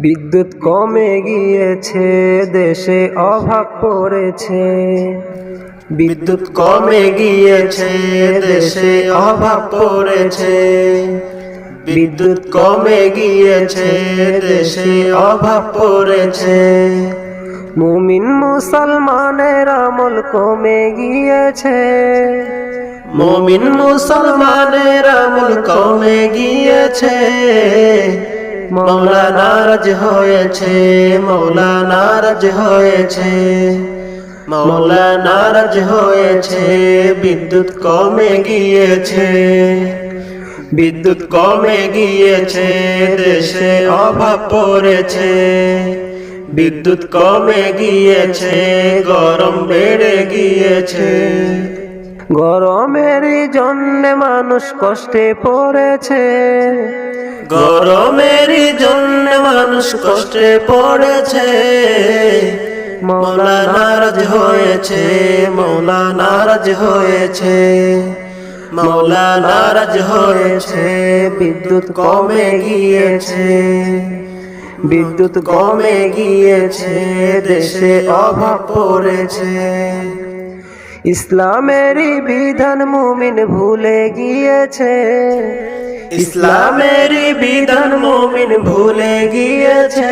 বিদ্যুৎ কমে গিয়েছে, দেশে অভাব পড়েছে। বিদ্যুৎ কমে গিয়েছে, দেশে অভাব পড়েছে। বিদ্যুৎ কমে গিয়েছে, দেশে অভাব পড়েছে। মুমিন মুসলমানের আমল কমে গিয়েছে। মুমিন মুসলমানের আমল কমে গিয়েছে। মওলা নারাজ হয়েছে, মওলা নারাজ হয়েছে, মওলা নারাজ হয়েছে। বিদ্যুৎ কমে গিয়েছে, বিদ্যুৎ কমে গিয়েছে, দেশে অভাব পড়েছে। বিদ্যুৎ কমে গিয়েছে, গরম বেড়ে গিয়েছে। গরমের জন্য মানুষ কষ্টে পড়েছে। গরমের জন্য মানুষ কষ্টে পড়েছে। মওলা নারাজ হয়েছে, মওলা নারাজ হয়েছে, মওলা নারাজ হয়েছে। বিদ্যুৎ কমে গিয়েছে, বিদ্যুৎ কমে গিয়েছে, দেশে অভাব পড়েছে। ইসলামেরই বিধান মুমিন ভুলে গিয়েছে। ইসলামেরই বিধান মুমিন ভুলে গিয়েছে।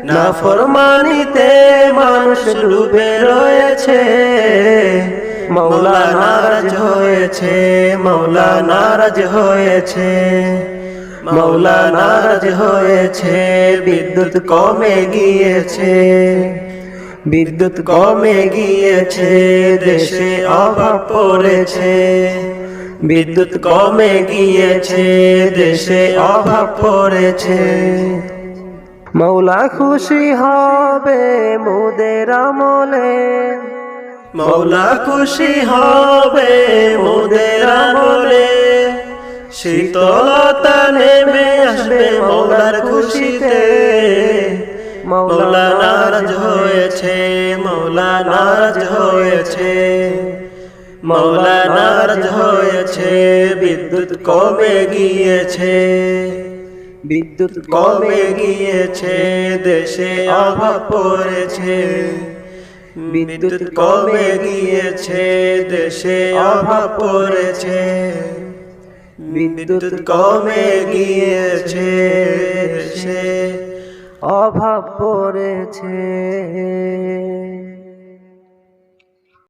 নাফরমানিতে মানুষ ডুবে রয়েছে। মওলা নারাজ হয়েছে, মওলা নারাজ হয়েছে, মওলা নারাজ হয়েছে। বিদ্যুৎ কমে গিয়েছে, বিদ্যুৎ কমে গিয়েছে, দেশে অভাব পড়েছে। বিদ্যুৎ কমে গিয়েছে, দেশে অভাব পড়েছে। মওলা খুশি হবে মোদের আমলে। মওলা খুশি হবে মোদের আমলে। শীতলতা নেমে আসবে মওলার খুশিতে। মওলা নারাজ হয়েছে, মওলা নারাজ হয়েছে, মওলা নারাজ হয়েছে। বিদ্যুৎ কমে গিয়েছে, বিদ্যুৎ কমে গিয়েছে, দেশে অভাব পড়েছে। বিদ্যুৎ কমে গিয়েছে, দেশে অভাব পড়েছে। বিদ্যুৎ কমে গিয়েছে, দেশে অভাব পড়েছে।